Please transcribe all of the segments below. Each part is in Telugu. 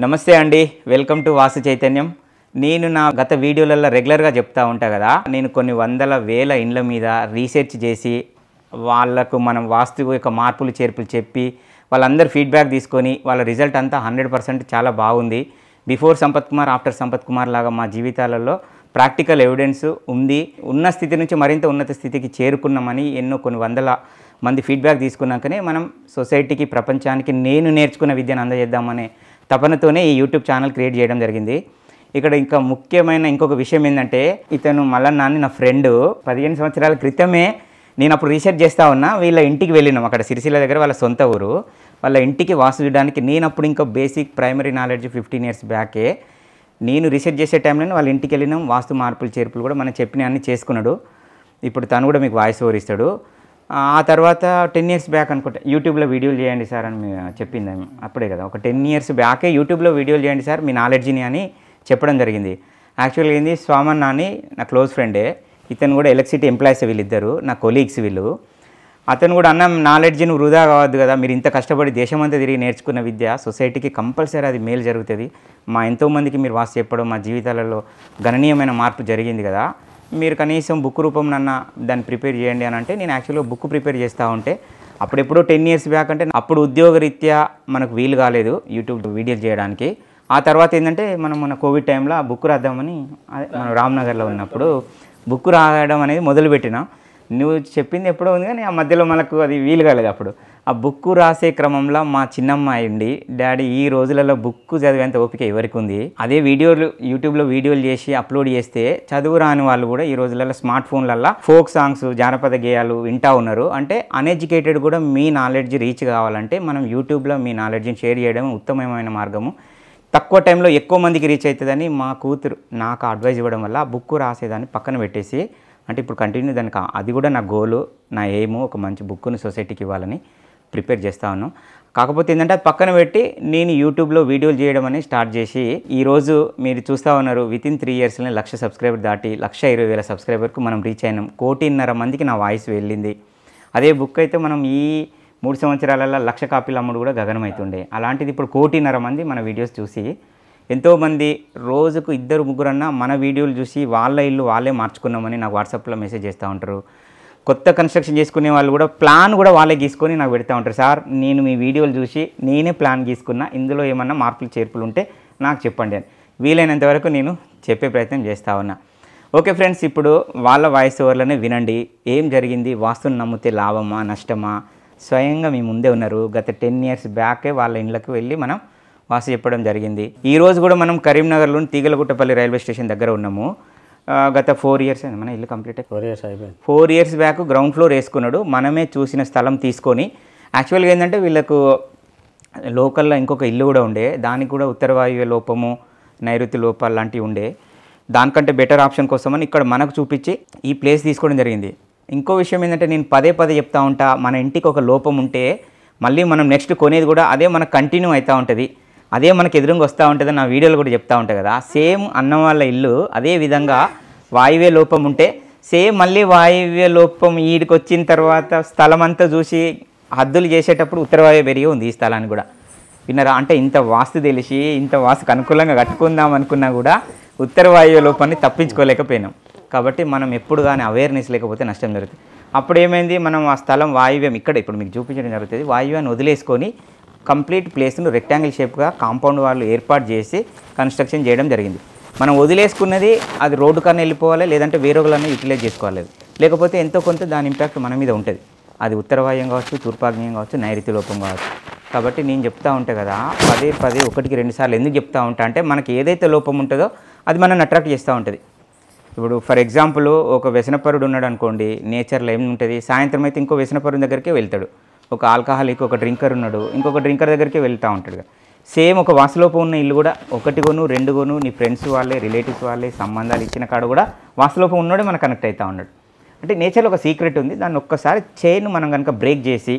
నమస్తే అండి, వెల్కమ్ టు వాస్తు చైతన్యం. నేను నా గత వీడియోలలో రెగ్యులర్గా చెప్తా ఉంటా కదా, నేను కొన్ని వందల వేల ఇండ్ల మీద రీసెర్చ్ చేసి వాళ్ళకు మనం వాస్తు యొక్క మార్పులు చేర్పులు చెప్పి వాళ్ళందరూ ఫీడ్బ్యాక్ తీసుకొని వాళ్ళ రిజల్ట్ అంతా 100% చాలా బాగుంది. బిఫోర్ సంపత్ కుమార్, ఆఫ్టర్ సంపత్ కుమార్ లాగా మా జీవితాలలో ప్రాక్టికల్ ఎవిడెన్స్ ఉంది. ఉన్న స్థితి నుంచి మరింత ఉన్నత స్థితికి చేరుకున్నామని కొన్ని వందల మంది ఫీడ్బ్యాక్ తీసుకున్నాకనే మనం సొసైటీకి, ప్రపంచానికి నేను నేర్చుకున్న విద్యను అందజేద్దామనే తపనతోనే ఈ యూట్యూబ్ ఛానల్ క్రియేట్ చేయడం జరిగింది. ఇక్కడ ఇంకా ముఖ్యమైన ఇంకొక విషయం ఏంటంటే, ఇతను మల్లన్నాని నా ఫ్రెండ్. 15 సంవత్సరాల క్రితమే నేను అప్పుడు రీసెర్చ్ చేస్తూ ఉన్నా. వీళ్ళ ఇంటికి వెళ్ళినాం, అక్కడ సిరిసిల్ల దగ్గర వాళ్ళ సొంత ఊరు. వాళ్ళ ఇంటికి వాస్తు చూడడానికి నేను అప్పుడు ఇంకా బేసిక్ ప్రైమరీ నాలెడ్జ్ 15 years బ్యాకే నేను రీసెర్చ్ చేసే టైంలో వాళ్ళ ఇంటికి వెళ్ళినాం. వాస్తు మార్పులు చేర్పులు కూడా మనం చెప్పిన అన్నీ చేసుకున్నాడు. ఇప్పుడు తను కూడా మీకు వాయిస్ ఓవర్ ఇస్తాడు. ఆ తర్వాత 10 years బ్యాక్ అనుకుంటా యూట్యూబ్లో వీడియోలు చేయండి సార్ అని చెప్పింది. అప్పుడే కదా, ఒక 10 years బ్యాకే యూట్యూబ్లో వీడియోలు చేయండి సార్ మీ నాలెడ్జ్ని అని చెప్పడం జరిగింది. యాక్చువల్గా ఏంది, స్వామన్ అని నా క్లోజ్ ఫ్రెండే. ఇతను కూడా ఎలక్ట్రిసిటీ ఎంప్లాయీస్, వీళ్ళిద్దరు నా కొలీగ్స్ వీళ్ళు. అతను కూడా అన్న నాలెడ్జ్ని వృధా కావద్దు కదా, మీరు ఇంత కష్టపడి దేశమంతా తిరిగి నేర్చుకున్న విద్య సొసైటీకి కంపల్సరీ అది మేలు జరుగుతుంది. మా ఎంతోమందికి మీరు వాస్తు చెప్పడం మా జీవితాలలో గణనీయమైన మార్పు జరిగింది కదా, మీరు కనీసం బుక్ రూపం నన్న దాన్ని ప్రిపేర్ చేయండి అని అంటే, నేను యాక్చువల్గా బుక్ ప్రిపేర్ చేస్తూ ఉంటే అప్పుడెప్పుడో 10 years బ్యాక్ అంటే అప్పుడు ఉద్యోగరీత్యా మనకు వీలు కాలేదు యూట్యూబ్ వీడియోలు చేయడానికి. ఆ తర్వాత ఏంటంటే మనం మన కోవిడ్ టైంలో ఆ బుక్ రాద్దామని మనం రామ్నగర్లో ఉన్నప్పుడు బుక్ రాయడం అనేది మొదలుపెట్టినా. నువ్వు చెప్పింది ఎప్పుడో ఉంది కానీ ఆ మధ్యలో మనకు అది వీలు కాలేదు. అప్పుడు ఆ బుక్ రాసే క్రమంలో మా చిన్నమ్మ అయింది, డాడీ ఈ రోజులలో బుక్ చదివేంత ఓపిక ఎవరికి ఉంది, అదే వీడియోలు యూట్యూబ్లో వీడియోలు చేసి అప్లోడ్ చేస్తే చదువు రాని వాళ్ళు కూడా ఈ రోజులలో స్మార్ట్ ఫోన్లల్లో ఫోక్ సాంగ్స్, జానపద గేయాలు వింటూ ఉన్నారు. అంటే అన్ఎడ్యుకేటెడ్ కూడా మీ నాలెడ్జ్ రీచ్ కావాలంటే మనం యూట్యూబ్లో మీ నాలెడ్జ్ని షేర్ చేయడం ఉత్తమమైన మార్గము. తక్కువ టైంలో ఎక్కువ మందికి రీచ్ అవుతుందని మా కూతురు నాకు అడ్వైజ్ ఇవ్వడం వల్ల ఆ బుక్ రాసేదాన్ని పక్కన పెట్టేసి, అంటే ఇప్పుడు కంటిన్యూ దానికి అది కూడా నా గోలు, నా ఎయిము, ఒక మంచి బుక్ను సొసైటీకి ఇవ్వాలని ప్రిపేర్ చేస్తూ ఉన్నాను. కాకపోతే ఏంటంటే అది పక్కన పెట్టి నేను యూట్యూబ్లో వీడియోలు చేయడం అనేది స్టార్ట్ చేసి ఈరోజు మీరు చూస్తూ ఉన్నారు, వితిన్ 3 yearsలోనే 1,00,000 సబ్స్క్రైబర్ దాటి 1,20,000 సబ్స్క్రైబర్కు మనం రీచ్ అయినాం. 1,50,00,000 మందికి నా వాయిస్ వెళ్ళింది. అదే బుక్ అయితే మనం ఈ 3 సంవత్సరాలలో 1,00,000 కాపీలు అమ్ముడు కూడా గగనమవుతుండే. అలాంటిది ఇప్పుడు 1,50,00,000 మంది మన వీడియోస్ చూసి, ఎంతోమంది రోజుకు 2-3 అన్న మన వీడియోలు చూసి వాళ్ళ ఇల్లు వాళ్ళే మార్చుకున్నామని నాకు వాట్సాప్లో మెసేజ్ చేస్తూ ఉంటారు. కొత్త కన్స్ట్రక్షన్ చేసుకునే వాళ్ళు కూడా ప్లాన్ కూడా వాళ్ళే గీసుకొని నాకు పెడతా ఉంటారు. సార్ నేను మీ వీడియోలు చూసి నేనే ప్లాన్ గీసుకున్నా, ఇందులో ఏమన్నా మార్పులు చేర్పులు ఉంటే నాకు చెప్పండి అని వీలైనంత వరకు నేను చెప్పే ప్రయత్నం చేస్తూ ఉన్నా. ఓకే ఫ్రెండ్స్, ఇప్పుడు వాళ్ళ వాయిస్ ఓవర్లోనే వినండి ఏం జరిగింది, వాస్తుని నమ్మితే లాభమా నష్టమా. స్వయంగా మీ ముందే ఉన్నారు. గత 10 years బ్యాకే వాళ్ళ ఇండ్లకు వెళ్ళి మనం వాస్తు చెప్పడం జరిగింది. ఈరోజు కూడా మనం కరీంనగర్లోని తీగలగుట్టపల్లి రైల్వే స్టేషన్ దగ్గర ఉన్నాము. గత 4 years అయింది మన ఇల్లు కంప్లీట్ 4 years అయిపోయింది. 4 years బ్యాక్ గ్రౌండ్ ఫ్లోర్ వేసుకున్నాడు. మనమే చూసిన స్థలం తీసుకొని, యాక్చువల్గా ఏంటంటే వీళ్ళకు లోకల్లో ఇంకొక ఇల్లు కూడా ఉండే, దానికి కూడా ఉత్తర వాయువ్య లోపము, నైరుతి లోపాలు లాంటివి ఉండే. దానికంటే బెటర్ ఆప్షన్ కోసమని ఇక్కడ మనకు చూపించి ఈ ప్లేస్ తీసుకోవడం జరిగింది. ఇంకో విషయం ఏంటంటే, నేను పదే చెప్తా ఉంటా, మన ఇంటికి ఒక లోపం ఉంటే మళ్ళీ మనం నెక్స్ట్ కొనేది కూడా అదే మనకు కంటిన్యూ అవుతూ ఉంటుంది, అదే మనకు ఎదురుగా వస్తూ ఉంటుంది. నా వీడియోలు కూడా చెప్తా ఉంటాయి కదా, సేమ్ అన్న వాళ్ళ ఇల్లు అదే విధంగా వాయువ్య లోపం ఉంటే సేమ్ మళ్ళీ వాయువ్య లోపం ఈడికి వచ్చిన తర్వాత స్థలం అంతా చూసి హద్దులు చేసేటప్పుడు ఉత్తర వాయువ్య పెరిగి ఉంది ఈ స్థలాన్ని కూడా. విన్నారా? అంటే ఇంత వాస్తు తెలిసి ఇంత వాస్తుకు అనుకూలంగా కట్టుకుందాం అనుకున్నా కూడా ఉత్తర వాయువ్య లోపాన్ని తప్పించుకోలేకపోయినాం. కాబట్టి మనం ఎప్పుడు కానీ అవేర్నెస్ లేకపోతే నష్టం జరుగుతుంది. అప్పుడు ఏమైంది, మనం ఆ స్థలం వాయువ్యం ఇక్కడ ఇప్పుడు మీకు చూపించడం జరుగుతుంది, వాయువ్యాన్ని వదిలేసుకొని కంప్లీట్ ప్లేస్ను రెక్టాంగిల్ షేప్గా కాంపౌండ్ వాళ్ళు ఏర్పాటు చేసి కన్స్ట్రక్షన్ చేయడం జరిగింది. మనం వదిలేసుకున్నది అది రోడ్డు కన్నా వెళ్ళిపోవాలి, లేదంటే వేరొకలన్నా యూటిలైజ్ చేసుకోవాలి. లేకపోతే ఎంతో కొంత దాని ఇంపాక్ట్ మన మీద ఉంటుంది. అది ఉత్తర వాయువ్యం కావచ్చు, తూర్పాగ్నేయం కావచ్చు, నైరుతి లోపం కావచ్చు. కాబట్టి నేను చెప్తా ఉంటా కదా, పదే 1కి 2 సార్లు ఎందుకు చెప్తా ఉంటా అంటే, మనకి ఏదైతే లోపం ఉంటుందో అది మనల్ని అట్రాక్ట్ చేస్తూ ఉంటుంది. ఇప్పుడు ఫర్ ఎగ్జాంపుల్ ఒక వ్యసనపరుడు ఉన్నాడు అనుకోండి, నేచర్లో ఏముంటుంది, సాయంత్రం అయితే ఇంకో వ్యసనపరుడు దగ్గరికే వెళ్తాడు. ఒక ఆల్కహాలిక్, ఒక డ్రింకర్ ఉన్నాడు, ఇంకొక డ్రింకర్ దగ్గరికే వెళ్తూ ఉంటాడు. సేమ్ ఒక వాస్తులోపం ఉన్న ఇల్లు కూడా 1 కొను 2 కొను నీ ఫ్రెండ్స్ వాళ్ళే, రిలేటివ్స్ వాళ్ళే, సంబంధాలు ఇచ్చిన కాడ కూడా వాస్తులోపం ఉన్నాడే మనకు కనెక్ట్ అవుతూ ఉన్నాడు. అంటే నేచర్లో ఒక సీక్రెట్ ఉంది. దాన్ని ఒక్కసారి చైన్ మనం కనుక బ్రేక్ చేసి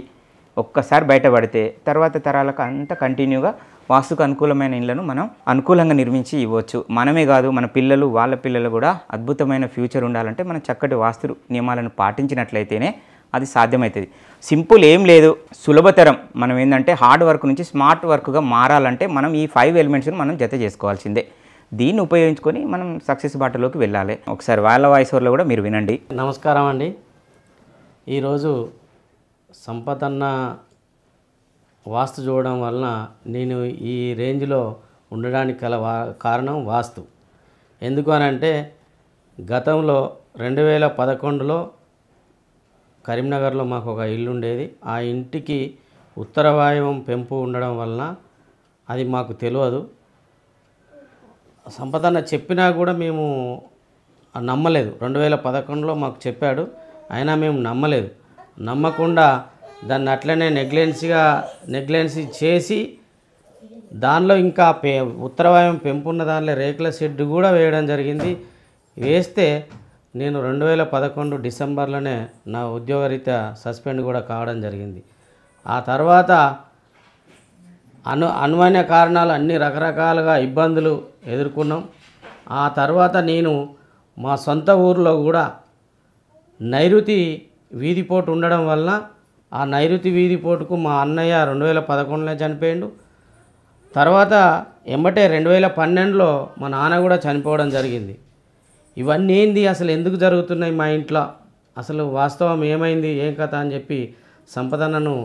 ఒక్కసారి బయటపడితే తర్వాత తరాలకు అంతా కంటిన్యూగా వాస్తుకు అనుకూలమైన ఇళ్లను మనం అనుకూలంగా నిర్మించి ఇవ్వచ్చు. మనమే కాదు, మన పిల్లలు, వాళ్ళ పిల్లలు కూడా అద్భుతమైన ఫ్యూచర్ ఉండాలంటే మనం చక్కటి వాస్తు నియమాలను పాటించినట్లయితేనే అది సాధ్యమవుతుంది. సింపుల్ ఏం లేదు, సులభతరం. మనం ఏంటంటే హార్డ్ వర్క్ నుంచి స్మార్ట్ వర్క్గా మారాలంటే మనం ఈ 5 ఎలిమెంట్స్ని మనం జత చేసుకోవాల్సిందే. దీన్ని ఉపయోగించుకొని మనం సక్సెస్ బాటలోకి వెళ్ళాలి. ఒకసారి వాళ్ళ వాయిస్ ఓవర్లో కూడా మీరు వినండి. నమస్కారం అండి. ఈరోజు సంపతన్న వాస్తు చూడడం వలన నేను ఈ రేంజ్లో ఉండడానికి గల కారణం వాస్తు. ఎందుకు అనంటే గతంలో 2011లో కరీంనగర్లో మాకు ఒక ఇల్లు ఉండేది. ఆ ఇంటికి ఉత్తర వాయువ్యం పెంపు ఉండడం వలన అది మాకు తెలియదు. సంపదన్న చెప్పినా కూడా మేము నమ్మలేదు. 2011లో మాకు చెప్పాడు, అయినా మేము నమ్మలేదు. నమ్మకుండా దాన్ని అట్లనే నెగ్లెన్సీ చేసి దానిలో ఇంకా ఉత్తర వాయువ్యం పెంపు ఉన్న దానిలో రేకుల షెడ్ కూడా వేయడం జరిగింది. వేస్తే నేను 2011 డిసెంబర్లోనే నా ఉద్యోగరీత్యా సస్పెండ్ కూడా కావడం జరిగింది. ఆ తర్వాత అనుమాన్య కారణాలు అన్ని రకరకాలుగా ఇబ్బందులు ఎదుర్కొన్నాం. ఆ తర్వాత నేను మా సొంత ఊరిలో కూడా నైరుతి వీధిపోటు ఉండడం వలన ఆ నైరుతి వీధిపోటుకు మా అన్నయ్య 2011లో చనిపోయిండు. తర్వాత ఎంబటే 2012లో మా నాన్న కూడా చనిపోవడం జరిగింది. ఇవన్నీ ఏంది, అసలు ఎందుకు జరుగుతున్నాయి మా ఇంట్లో, అసలు వాస్తవం ఏమైంది, ఏం కథ అని చెప్పి సంపదనను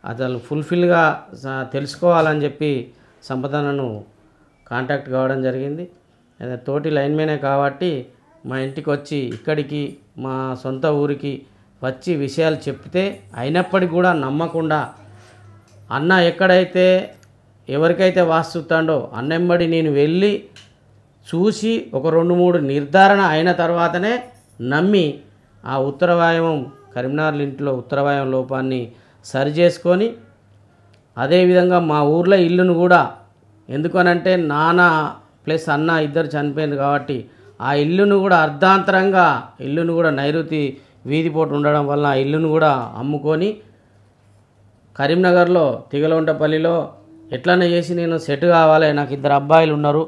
అసలు ఫుల్ఫిల్గా తెలుసుకోవాలని చెప్పి సంపదనను కాంటాక్ట్ కావడం జరిగింది. తోటి లైన్మేనే కాబట్టి మా ఇంటికి వచ్చి ఇక్కడికి మా సొంత ఊరికి వచ్చి విషయాలు చెప్తే అయినప్పటికీ కూడా నమ్మకుండా అన్న ఎక్కడైతే ఎవరికైతే వాస్తుతాడో అన్నెంబడి నేను వెళ్ళి చూసి ఒక 2-3 నిర్ధారణ అయిన తర్వాతనే నమ్మి ఆ ఉత్తర వాయువ్యం కరీంనగర్ ఇంట్లో ఉత్తర వాయువ్యం లోపాన్ని సరి చేసుకొని అదేవిధంగా మా ఊర్లో ఇల్లును కూడా, ఎందుకనంటే నాన్న ప్లస్ అన్న ఇద్దరు చనిపోయింది కాబట్టి ఆ ఇల్లును కూడా అర్ధాంతరంగా ఇల్లును కూడా నైరుతి వీధిపోటు ఉండడం వల్ల ఆ ఇల్లును కూడా అమ్ముకొని కరీంనగర్లో తిగలొంటపల్లిలో ఎట్లనే చేసి నేను సెట్ కావాలి, నాకు 2 అబ్బాయిలు ఉన్నారు,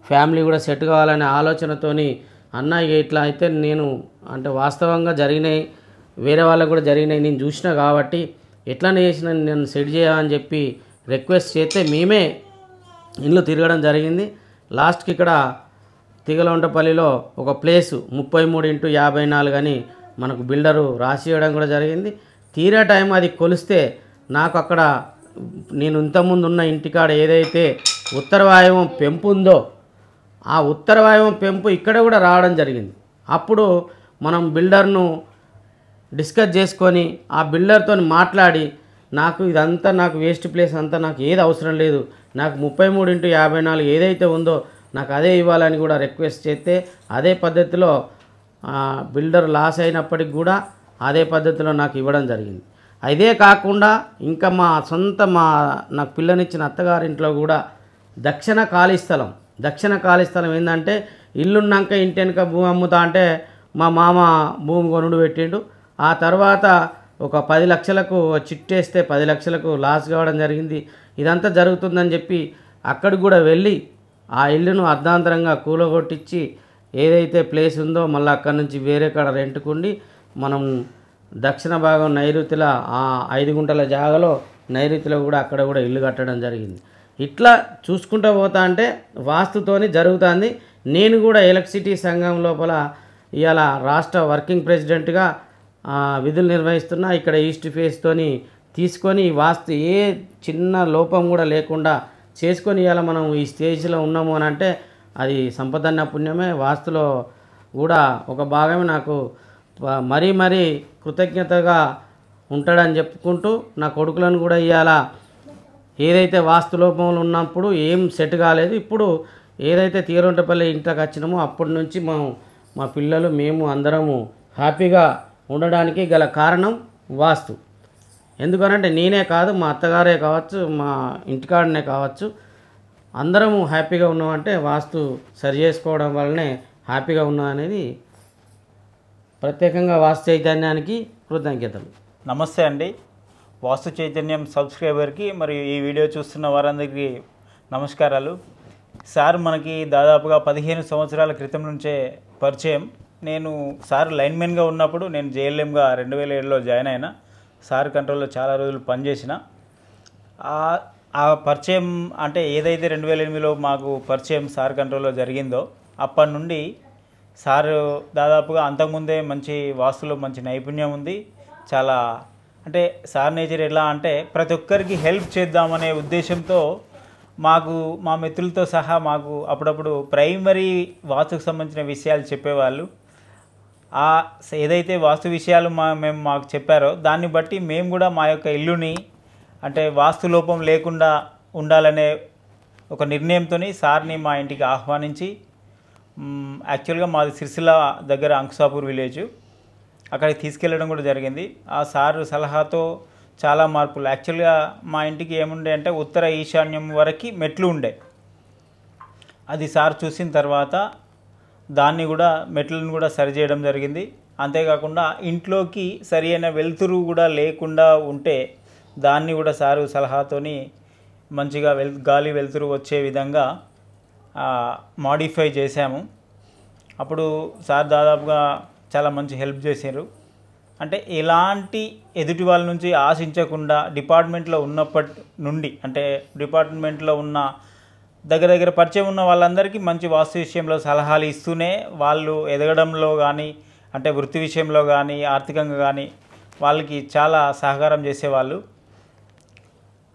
ఫ్యామిలీ కూడా సెట్ కావాలనే ఆలోచనతోని అన్న ఇట్లా అయితే నేను అంటే వాస్తవంగా జరిగినాయి, వేరే వాళ్ళకు కూడా జరిగినాయి, నేను చూసినా కాబట్టి ఎట్లనే చేసిన నేను సెట్ చేయాలని చెప్పి రిక్వెస్ట్ చేస్తే మేమే ఇల్లు తిరగడం జరిగింది. లాస్ట్కి ఇక్కడ తిగలొంటపల్లిలో ఒక ప్లేసు 33x54 అని మనకు బిల్డరు రాసి ఇవ్వడం కూడా జరిగింది. తీరా టైం అది కొలిస్తే నాకు అక్కడ నేను ఇంతకుముందు ఉన్న ఇంటికాడ ఏదైతే ఉత్తర వాయువ్యం పెంపు ఉందో ఆ ఉత్తర వాయువ్యం పెంపు ఇక్కడ కూడా రావడం జరిగింది. అప్పుడు మనం బిల్డర్ను డిస్కస్ చేసుకొని ఆ బిల్డర్తో మాట్లాడి నాకు ఇదంతా నాకు వేస్ట్ ప్లేస్ అంతా నాకు ఏది అవసరం లేదు, నాకు 33x54 ఏదైతే ఉందో నాకు అదే ఇవ్వాలని కూడా రిక్వెస్ట్ చేస్తే అదే పద్ధతిలో బిల్డర్ లాస్ అయినప్పటికి కూడా అదే పద్ధతిలో నాకు ఇవ్వడం జరిగింది. అదే కాకుండా ఇంకా నాకు పిల్లనిచ్చిన అత్తగారింట్లో కూడా దక్షిణ ఖాళీ స్థలం ఏంటంటే ఇల్లున్నాక ఇంటి వెనుక భూమి అమ్ముతా అంటే మా మామ భూమి కొనుడు పెట్టిండు. ఆ తర్వాత ఒక 10 లక్షలకు చిట్టేస్తే 10 లక్షలకు లాస్ కావడం జరిగింది. ఇదంతా జరుగుతుందని చెప్పి అక్కడికి కూడా వెళ్ళి ఆ ఇల్లును అర్ధాంతరంగా కూలగొట్టించి ఏదైతే ప్లేస్ ఉందో మళ్ళీ అక్కడి నుంచి వేరే కాడ రెంట్కుండి మనం దక్షిణ భాగం నైరుతిలో ఆ 5 గుంటల జాగాలో నైరుతిలో కూడా అక్కడ కూడా ఇల్లు కట్టడం జరిగింది. ఇట్లా చూసుకుంటూ పోతా అంటే వాస్తుతోని జరుగుతుంది. నేను కూడా ఎలక్ట్రిసిటీ సంఘం లోపల ఇవాళ రాష్ట్ర వర్కింగ్ ప్రెసిడెంట్గా విధులు నిర్వహిస్తున్నా. ఇక్కడ ఈస్ట్ ఫేస్తోని తీసుకొని వాస్తు ఏ చిన్న లోపం కూడా లేకుండా చేసుకొని ఇవాళ మనం ఈ స్టేజ్లో ఉన్నాము అని అంటే అది సంపదన్న పుణ్యమే. వాస్తులో కూడా ఒక భాగమే నాకు మరీ కృతజ్ఞతగా ఉంటాడని చెప్పుకుంటూ నా కొడుకులను కూడా ఇవాళ ఏదైతే వాస్తు లోపంలో ఉన్నప్పుడు ఏం సెట్ కాలేదు, ఇప్పుడు ఏదైతే తీరొంటపల్లి ఇంట్లోకి వచ్చినామో అప్పటి నుంచి మా పిల్లలు మేము అందరము హ్యాపీగా ఉండడానికి గల కారణం వాస్తు. ఎందుకనంటే నేనే కాదు, మా అత్తగారే కావచ్చు, మా ఇంటికాడనే కావచ్చు, అందరము హ్యాపీగా ఉన్నామంటే వాస్తు సరి చేసుకోవడం వల్లనే హ్యాపీగా ఉన్నాం అనేది ప్రత్యేకంగా వాస్తు చైతన్యానికి కృతజ్ఞతలు. నమస్తే అండి. వాస్తు చైతన్యం సబ్స్క్రైబర్కి మరియు ఈ వీడియో చూస్తున్న వారందరికీ నమస్కారాలు. సార్ మనకి దాదాపుగా 15 సంవత్సరాల క్రితం నుంచే పరిచయం. నేను సార్ లైన్మెన్గా ఉన్నప్పుడు నేను జేఎల్ఎంగా 2007లో జాయిన్ అయినా. సార్ కంట్రోల్లో చాలా రోజులు పనిచేసిన. ఆ పరిచయం అంటే ఏదైతే 2008లో మాకు పరిచయం సార్ కంట్రోల్లో జరిగిందో అప్పటి నుండి సార్ దాదాపుగా అంతకుముందే మంచి వాస్తులో మంచి నైపుణ్యం ఉంది. చాలా అంటే సార్ నేచర్ ఎలా అంటే ప్రతి ఒక్కరికి హెల్ప్ చేద్దామనే ఉద్దేశంతో మాకు మా మిత్రులతో సహా మాకు అప్పుడప్పుడు ప్రైమరీ వాస్తుకు సంబంధించిన విషయాలు చెప్పేవాళ్ళు. ఏదైతే వాస్తు విషయాలు మాకు చెప్పారో దాన్ని బట్టి మేము కూడా మా యొక్క ఇల్లుని అంటే వాస్తు లోపం లేకుండా ఉండాలనే ఒక నిర్ణయంతో సార్ని మా ఇంటికి ఆహ్వానించి, యాక్చువల్గా మాది సిరిసిల్ల దగ్గర అంకుసాపూర్ విలేజ్, అక్కడికి తీసుకెళ్ళడం కూడా జరిగింది. ఆ సారు సలహాతో చాలా మార్పులు. యాక్చువల్గా మా ఇంటికి ఏముండే అంటే ఉత్తర ఈశాన్యం వరకు మెట్లు ఉండే. అది సార్ చూసిన తర్వాత దాన్ని కూడా మెట్లను కూడా సరిచేయడం జరిగింది. అంతేకాకుండా ఇంట్లోకి సరి అయిన వెలుతురు కూడా లేకుండా ఉంటే దాన్ని కూడా సారు సలహాతోని మంచిగా గాలి వెలుతురు వచ్చే విధంగా మాడిఫై చేశాము. అప్పుడు సార్ దాదాపుగా చాలా మంచి హెల్ప్ చేశారు. అంటే ఎలాంటి ఎదుటి వాళ్ళ నుంచి ఆశించకుండా డిపార్ట్మెంట్లో ఉన్నప్పటి నుండి అంటే డిపార్ట్మెంట్లో ఉన్న దగ్గర పరిచయం ఉన్న వాళ్ళందరికీ మంచి వాస్తు విషయంలో సలహాలు ఇస్తూనే వాళ్ళు ఎదగడంలో కానీ అంటే వృత్తి విషయంలో కానీ ఆర్థికంగా కానీ వాళ్ళకి చాలా సహకారం చేసేవాళ్ళు.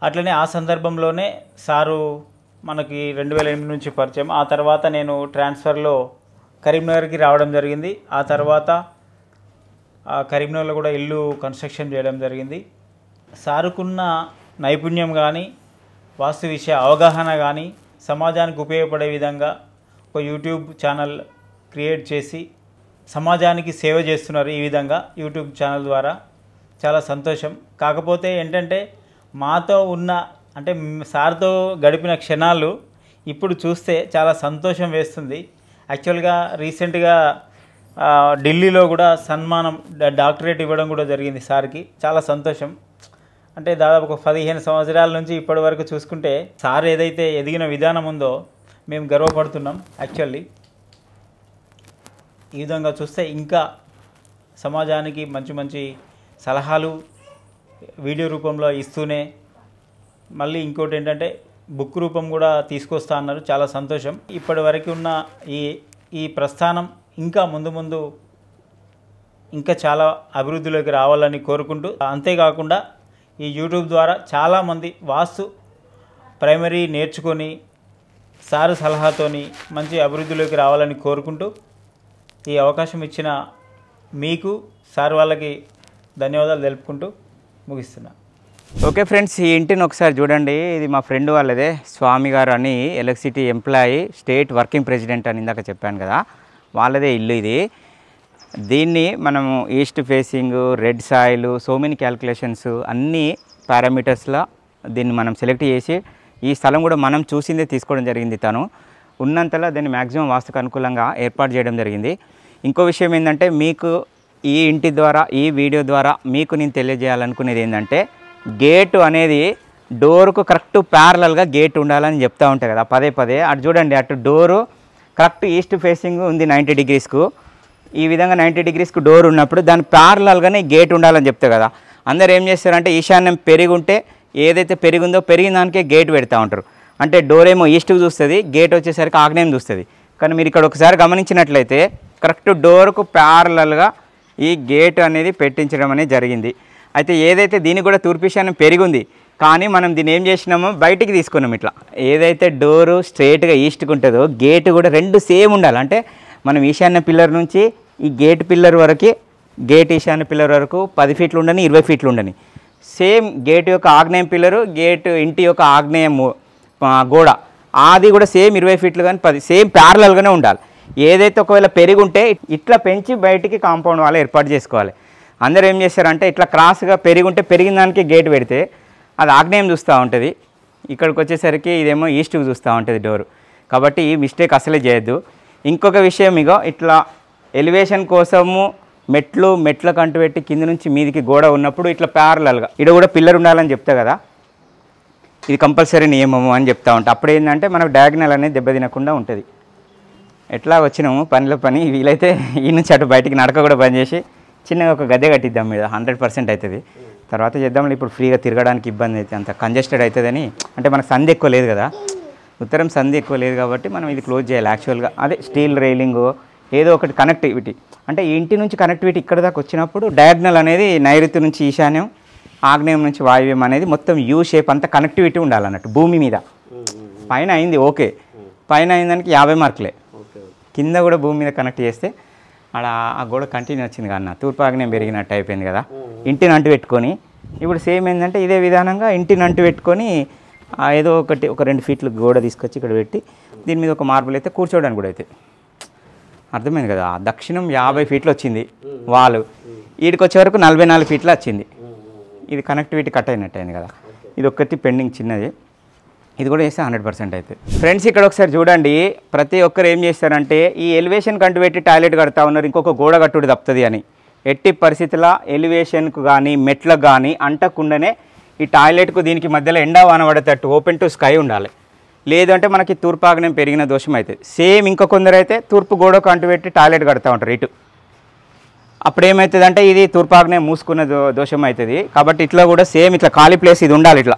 అట్లనే ఆ సందర్భంలోనే సారు మనకి 2008 నుంచి పరిచయం. ఆ తర్వాత నేను ట్రాన్స్ఫర్లో కరీంనగర్కి రావడం జరిగింది. ఆ తర్వాత కరీంనగర్లో కూడా ఇల్లు కన్స్ట్రక్షన్ చేయడం జరిగింది. సారుకున్న నైపుణ్యం కానీ వాస్తు విషయ అవగాహన కానీ సమాజానికి ఉపయోగపడే విధంగా ఒక యూట్యూబ్ ఛానల్ క్రియేట్ చేసి సమాజానికి సేవ చేస్తున్నారు. ఈ విధంగా యూట్యూబ్ ఛానల్ ద్వారా చాలా సంతోషం. కాకపోతే ఏంటంటే మాతో ఉన్న అంటే సార్తో గడిపిన క్షణాలు ఇప్పుడు చూస్తే చాలా సంతోషం వేస్తుంది. యాక్చువల్గా రీసెంట్గా ఢిల్లీలో కూడా సన్మానం డాక్టరేట్ ఇవ్వడం కూడా జరిగింది సార్కి. చాలా సంతోషం. అంటే దాదాపు ఒక 15 సంవత్సరాల నుంచి ఇప్పటి వరకు చూసుకుంటే సార్ ఏదైతే ఎదిగిన విధానం ఉందో మేము గర్వపడుతున్నాం. యాక్చువల్లీ ఈ విధంగా చూస్తే ఇంకా సమాజానికి మంచి సలహాలు వీడియో రూపంలో ఇస్తూనే మళ్ళీ ఇంకోటి ఏంటంటే బుక్ రూపం కూడా తీసుకొస్తా అన్నారు. చాలా సంతోషం. ఇప్పటి వరకు ఉన్న ఈ ప్రస్థానం ఇంకా ముందు ఇంకా చాలా అభివృద్ధిలోకి రావాలని కోరుకుంటూ, అంతేకాకుండా ఈ యూట్యూబ్ ద్వారా చాలామంది వాస్తు ప్రైమరీ నేర్చుకొని సారు సలహాతోని మంచి అభివృద్ధిలోకి రావాలని కోరుకుంటూ ఈ అవకాశం ఇచ్చిన మీకు సార్ వాళ్ళకి ధన్యవాదాలు తెలుపుకుంటూ ముగిస్తున్నా. ఓకే ఫ్రెండ్స్, ఈ ఇంటిని ఒకసారి చూడండి. ఇది మా ఫ్రెండ్ వాళ్ళదే, స్వామి గారు అని electricity employee, state working president అని ఇందాక చెప్పాను కదా, వాళ్ళదే ఇల్లు ఇది. దీన్ని మనము east facing, red soil, so many calculations అన్ని పారామీటర్స్లో దీన్ని మనం సెలెక్ట్ చేసి ఈ స్థలం కూడా మనం చూసిందే తీసుకోవడం జరిగింది. తను ఉన్నంతలో దీన్ని మ్యాక్సిమం వాస్తుకు అనుకూలంగా ఏర్పాటు చేయడం జరిగింది. ఇంకో విషయం ఏంటంటే మీకు ఈ ఇంటి ద్వారా ఈ వీడియో ద్వారా మీకు నేను తెలియజేయాలనుకునేది ఏంటంటే గేటు అనేది డోర్కు కరెక్ట్ ప్యారలల్గా గేట్ ఉండాలని చెప్తూ ఉంటాయి కదా పదే. అటు చూడండి, అటు డోరు కరెక్ట్ ఈస్ట్ ఫేసింగ్ ఉంది 90 డిగ్రీస్కు. ఈ విధంగా 90 డిగ్రీస్కు డోర్ ఉన్నప్పుడు దాని ప్యారలల్గానే గేట్ ఉండాలని చెప్తే కదా. అందరు ఏం చేస్తారంటే ఈశాన్యం పెరిగి ఉంటే ఏదైతే పెరిగిందో పెరిగిన దానికే గేట్ పెడతా ఉంటారు. అంటే డోర్ ఏమో ఈస్ట్కి చూస్తుంది, గేట్ వచ్చేసరికి ఆగ్నేయం చూస్తుంది. కానీ మీరు ఇక్కడ ఒకసారి గమనించినట్లయితే కరెక్ట్ డోర్కు ప్యారలల్గా ఈ గేట్ అనేది పెట్టించడం అనేది జరిగింది. అయితే ఏదైతే దీనికి కూడా తూర్పు ఈశాన్యం పెరిగి ఉంది, కానీ మనం దీన్ని ఏం చేసినామో బయటికి తీసుకున్నాం. ఇట్లా ఏదైతే డోరు స్ట్రైట్గా ఈస్ట్కి ఉంటుందో గేట్ కూడా రెండు సేమ్ ఉండాలి. అంటే మనం ఈశాన్య పిల్లర్ నుంచి ఈ గేట్ పిల్లర్ వరకు, గేట్ ఈశాన్య పిల్లర్ వరకు 10 ఫీట్లు ఉండని, 20 ఫీట్లు ఉండని. సేమ్ గేట్ యొక్క ఆగ్నేయం పిల్లరు, గేట్ ఇంటి యొక్క ఆగ్నేయం గోడ అది కూడా సేమ్ 20 ఫీట్లు కానీ 10 సేమ్ ప్యారలల్గానే ఉండాలి. ఏదైతే ఒకవేళ పెరిగి ఉంటే ఇట్లా పెంచి బయటికి కాంపౌండ్ వాళ్ళు ఏర్పాటు చేసుకోవాలి. అందరూ ఏం చేస్తారంటే ఇట్లా క్రాస్గా పెరిగి ఉంటే పెరిగిన దానికి గేట్ పెడితే అది ఆగ్నేయం చూస్తూ ఉంటుంది, ఇక్కడికి వచ్చేసరికి ఇదేమో ఈస్ట్కి చూస్తూ ఉంటుంది డోరు. కాబట్టి ఈ మిస్టేక్ అసలే చేయొద్దు. ఇంకొక విషయం, ఇగో ఇట్లా ఎలివేషన్ కోసము మెట్ల కంటు పెట్టి కింద నుంచి మీదికి గోడ ఉన్నప్పుడు ఇట్లా ప్యారలల్గా ఇక్కడ కూడా పిల్లర్ ఉండాలని చెప్తా కదా, ఇది కంపల్సరీ నియమము అని చెప్తా ఉంటా. అప్పుడు ఏంటంటే మనకు డయాగ్నల్ అనేది దెబ్బతినకుండా ఉంటుంది. ఎట్లా వచ్చినాము పనిలో పని వీలైతే ఈ నుంచి అటు బయటికి నడక కూడా బంద్ చేసి చిన్నగా ఒక గద్దె కట్టిద్దాం మీద 100% అవుతుంది. తర్వాత చేద్దాం. ఇప్పుడు ఫ్రీగా తిరగడానికి ఇబ్బంది అయితే అంత కంజెస్టెడ్ అవుతుందని, అంటే మనకు సంధి ఎక్కువ లేదు కదా, ఉత్తరం సంధి ఎక్కువ లేదు కాబట్టి మనం ఇది క్లోజ్ చేయాలి యాక్చువల్గా. అదే స్టీల్ రైలింగ్ ఏదో ఒకటి కనెక్టివిటీ, అంటే ఇంటి నుంచి కనెక్టివిటీ ఇక్కడ దాకా వచ్చినప్పుడు డయాగ్నల్ అనేది నైరుతి నుంచి ఈశాన్యం, ఆగ్నేయం నుంచి వాయువ్యం అనేది మొత్తం యూ షేప్ అంతా కనెక్టివిటీ ఉండాలన్నట్టు భూమి మీద. పైన అయింది ఓకే, పైన అయిందానికి 50 మార్కులే, కింద కూడా భూమి మీద కనెక్ట్ చేస్తే అలా ఆ గోడ కంటిన్యూ వచ్చింది కన్నా తూర్పు ఆగ్నేయం పెరిగినట్టు అయిపోయింది కదా. ఇంటిని అంటు పెట్టుకొని ఇప్పుడు సేమ్ ఏంటంటే ఇదే విధానంగా ఇంటిని అంటు పెట్టుకొని ఏదో ఒకటి ఒక 2 ఫీట్లు గోడ తీసుకొచ్చి ఇక్కడ పెట్టి దీని మీద ఒక మార్బుల్ అయితే కూర్చోవడానికి కూడా అయితే అర్థమైంది కదా. దక్షిణం 50 ఫీట్లు వచ్చింది వాళ్ళు, వీడికి వచ్చే వరకు 44 ఫీట్లు వచ్చింది. ఇది కనెక్టివిటీ కట్ అయినట్టు అయింది కదా. ఇది ఒక్కటి పెండింగ్ చిన్నది, ఇది కూడా వేస్తే 100% అవుతుంది. ఫ్రెండ్స్ ఇక్కడ ఒకసారి చూడండి, ప్రతి ఒక్కరు ఏం చేస్తారంటే ఈ ఎలివేషన్ కంటూ పెట్టి టాయిలెట్ కడతా ఉన్నారు, ఇంకొక గోడ కట్టుడు తప్పుతుంది అని. ఎట్టి పరిస్థితుల్లో ఎలివేషన్కు కానీ మెట్లకు కానీ అంటకుండానే ఈ టాయిలెట్కు దీనికి మధ్యలో ఎండా వాన పడేటట్టు ఓపెన్ టు స్కై ఉండాలి. లేదంటే మనకి తూర్పు ఆగ్నేయం పెరిగిన దోషం అవుతుంది. సేమ్ ఇంకా కొందరు అయితే తూర్పు గోడకు అంటు పెట్టి టాయిలెట్ కడతా ఉంటారు ఇటు. అప్పుడు ఏమవుతుంది అంటే ఇది తూర్పు ఆగ్నేయం మూసుకున్న దోషం అవుతుంది. కాబట్టి ఇట్లా కూడా సేమ్ ఇట్లా ఖాళీ ప్లేస్ ఇది ఉండాలి. ఇట్లా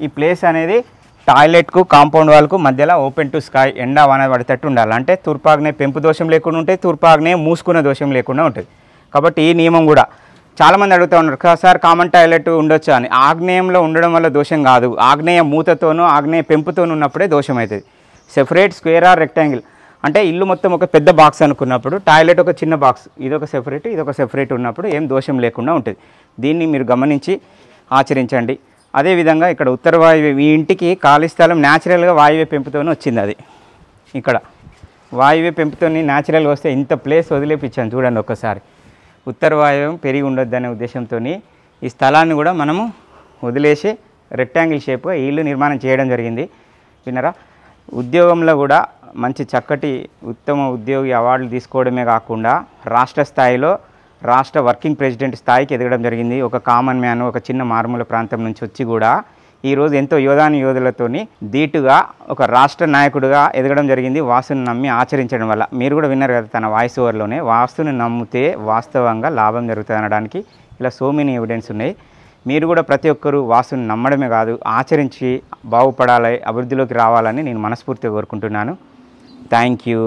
ఈ ప్లేస్ అనేది టాయిలెట్కు కాంపౌండ్ వాల్కు మధ్యలో ఓపెన్ టు స్కై ఎండా వాన పడేటట్టు ఉండాలి. అంటే తూర్పు ఆగ్నేయం పెంపు దోషం లేకుండా ఉంటుంది, తూర్పు ఆగ్నేయం మూసుకున్న దోషం లేకుండా ఉంటుంది. కాబట్టి ఈ నియమం కూడా చాలామంది అడుగుతూ ఉన్నారు, సార్ కామన్ టాయిలెట్ ఉండొచ్చు అని. ఆగ్నేయంలో ఉండడం వల్ల దోషం కాదు, ఆగ్నేయ మూతతోనూ ఆగ్నేయ పెంపుతోనూ ఉన్నప్పుడే దోషం అవుతుంది. సెపరేట్ స్క్వేర్ ఆర్ రెక్టాంగిల్ అంటే ఇల్లు మొత్తం ఒక పెద్ద బాక్స్ అనుకున్నప్పుడు టాయిలెట్ ఒక చిన్న బాక్స్, ఇదొక సెపరేట్ ఇదొక సెపరేట్ ఉన్నప్పుడు ఏం దోషం లేకుండా ఉంటుంది. దీన్ని మీరు గమనించి ఆచరించండి. అదేవిధంగా ఇక్కడ ఉత్తర వాయువ్య ఈ ఇంటికి ఖాళీ స్థలం న్యాచురల్గా వాయువ్య పెంపుతోనే వచ్చింది. అది ఇక్కడ వాయువ్య పెంపుతో న్యాచురల్గా వస్తే ఇంత ప్లేస్ వదిలేపించాను చూడండి ఒక్కసారి. ఉత్తర వాయువ్యం పెరిగి ఉండొద్దనే ఉద్దేశంతో ఈ స్థలాన్ని కూడా మనము వదిలేసి రెక్టాంగిల్ షేప్గా ఇల్లు నిర్మాణం చేయడం జరిగింది. విన్నారా? ఉద్యోగంలో కూడా మంచి చక్కటి ఉత్తమ ఉద్యోగి అవార్డులు తీసుకోవడమే కాకుండా రాష్ట్ర స్థాయిలో రాష్ట్ర వర్కింగ్ ప్రెసిడెంట్ స్థాయికి ఎదగడం జరిగింది. ఒక కామన్ మ్యాన్ ఒక చిన్న మారుమూల ప్రాంతం నుంచి వచ్చి కూడా ఈరోజు ఎంతో యోధులతోని ధీటుగా ఒక రాష్ట్ర నాయకుడిగా ఎదగడం జరిగింది వాస్తుని నమ్మి ఆచరించడం వల్ల. మీరు కూడా విన్నారు కదా తన వాయిస్ ఓవర్లోనే, వాస్తుని నమ్మితే వాస్తవంగా లాభం జరుగుతుంది అనడానికి ఇలా సో మెనీ ఎవిడెన్స్ ఉన్నాయి. మీరు కూడా ప్రతి ఒక్కరూ వాస్తుని నమ్మడమే కాదు ఆచరించి బాగుపడాలి, అభివృద్ధిలోకి రావాలని నేను మనస్ఫూర్తిగా కోరుకుంటున్నాను. Thank you.